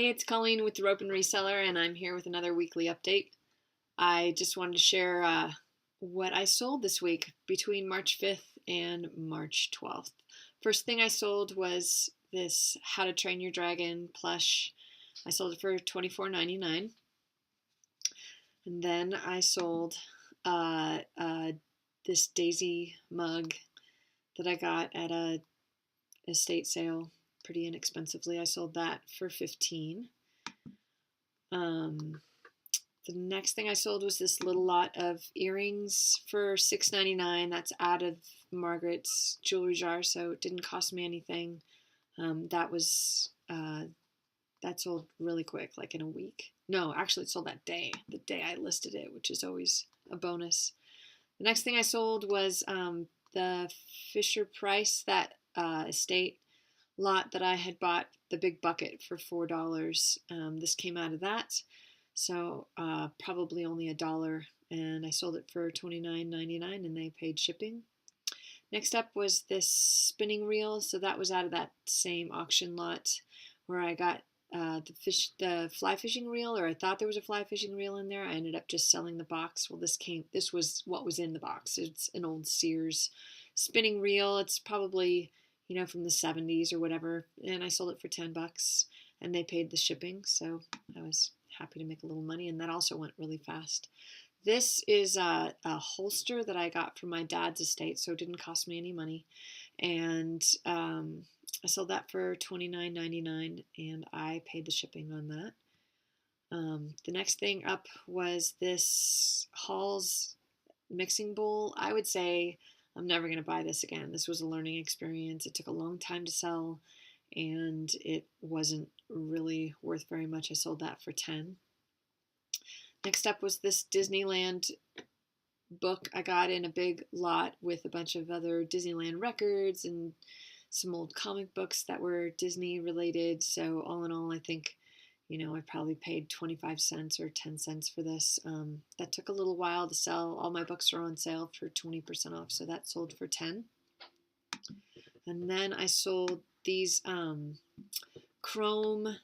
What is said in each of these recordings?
Hey, it's Colleen with the Rope and Reseller, and I'm here with another weekly update. I just wanted to share what I sold this week between March 5th and March 12th. First thing I sold was this How to Train Your Dragon plush. I sold it for $24.99. And then I sold this Daisy mug that I got at a estate sale pretty inexpensively. I sold that for $15. The next thing I sold was this little lot of earrings for $6.99. That's out of Margaret's jewelry jar, so it didn't cost me anything. That sold really quick, like in a week. No, actually it sold that day, the day I listed it, which is always a bonus. The next thing I sold was the Fisher Price, that estate lot that I had bought, the big bucket, for $4. This came out of that, so probably only $1, and I sold it for $29.99, and they paid shipping. Next up was this spinning reel, so that was out of that same auction lot where I got the fly fishing reel, or I thought there was a fly fishing reel in there. I ended up just selling the box. Well, this was what was in the box. It's an old Sears spinning reel. It's probably, from the 70s or whatever, and I sold it for $10, and they paid the shipping, so I was happy to make a little money, and that also went really fast. This is a holster that I got from my dad's estate, so it didn't cost me any money, and I sold that for $29.99, and I paid the shipping on that. The next thing up was this Hall's mixing bowl. I would say I'm never going to buy this again. This was a learning experience. It took a long time to sell, and it wasn't really worth very much. I sold that for $10. Next up was this Disneyland book I got in a big lot with a bunch of other Disneyland records and some old comic books that were Disney related. So all in all, I think, I probably paid 25 cents or 10 cents for this. That took a little while to sell. All my books are on sale for 20% off, so that sold for 10. And then I sold these chrome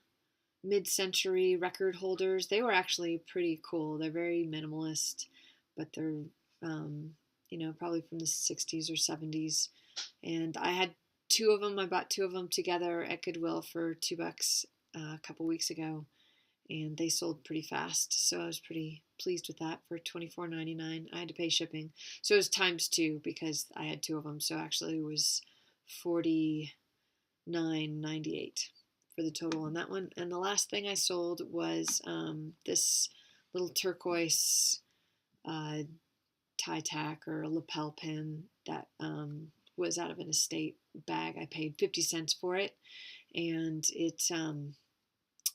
mid-century record holders. They were actually pretty cool. They're very minimalist, but they're, probably from the 60s or 70s. And I had two of them. I bought two of them together at Goodwill for $2 a couple weeks ago, and they sold pretty fast. So I was pretty pleased with that for $24.99. I had to pay shipping, so it was times two because I had two of them. So actually it was $49.98 for the total on that one. And the last thing I sold was this little turquoise tie tack or a lapel pin that was out of an estate bag. I paid 50 cents for it, and it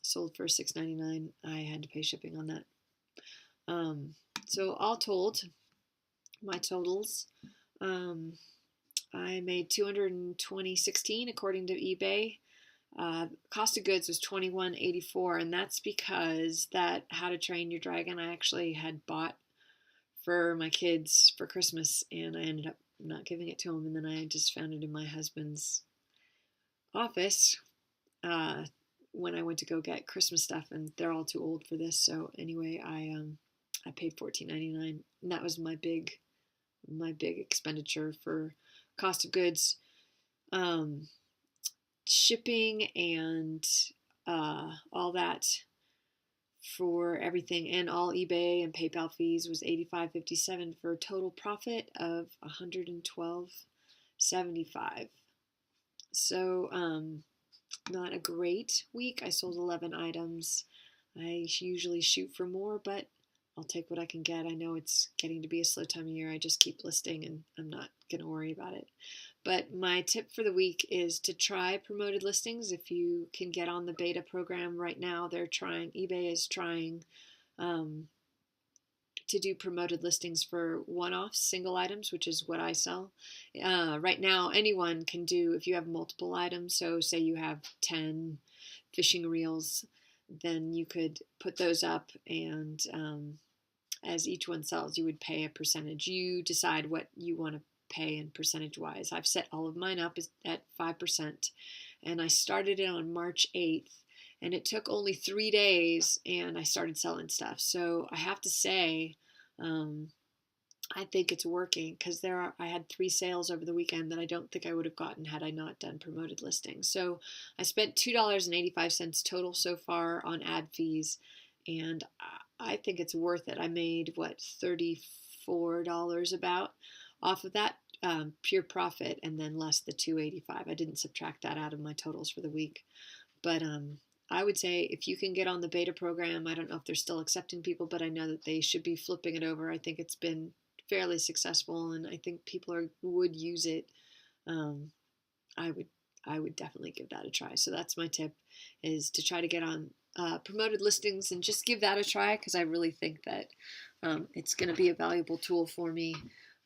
sold for $6.99. I had to pay shipping on that. So all told, my totals, I made $220.16 according to eBay. Cost of goods was $21.84, and that's because that How to Train Your Dragon I actually had bought for my kids for Christmas, and I ended up not giving it to them, and then I just found it in my husband's office when I went to go get Christmas stuff, and they're all too old for this. So anyway, I paid $14.99, and that was my big expenditure for cost of goods. Shipping and all that for everything, and all eBay and PayPal fees, was $85.57 for a total profit of $112.75. So not a great week. I sold 11 items. I usually shoot for more, but I'll take what I can get. I know it's getting to be a slow time of year. I just keep listing, and I'm not going to worry about it. But my tip for the week is to try promoted listings. If you can get on the beta program right now, eBay is trying to do promoted listings for one-off single items, which is what I sell. Right now, anyone can do, if you have multiple items, so say you have 10 fishing reels, then you could put those up, and as each one sells, you would pay a percentage. You decide what you want to pay in percentage-wise. I've set all of mine up at 5%, and I started it on March 8th, and it took only 3 days, and I started selling stuff. So I have to say, I think it's working, because I had 3 sales over the weekend that I don't think I would have gotten had I not done promoted listings. So I spent $2.85 total so far on ad fees, and I think it's worth it. I made $34 about off of that, pure profit, and then less the 285. I didn't subtract that out of my totals for the week, but I would say if you can get on the beta program, I don't know if they're still accepting people, but I know that they should be flipping it over. I think it's been fairly successful, and I think people would use it. I would definitely give that a try. So that's my tip, is to try to get on promoted listings and just give that a try, because I really think that it's going to be a valuable tool for me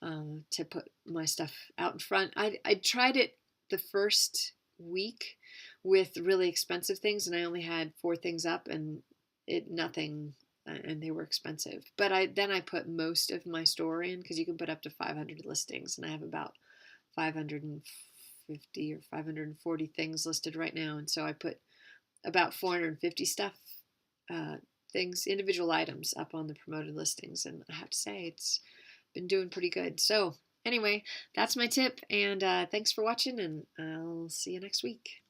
to put my stuff out in front. I tried it the first week with really expensive things, and I only had 4 things up, and nothing, and they were expensive. But then I put most of my store in, because you can put up to 500 listings, and I have about 550 or 540 things listed right now, and so I put about 450 things, individual items, up on the promoted listings, and I have to say it's been doing pretty good. So anyway, that's my tip, and thanks for watching, and I'll see you next week.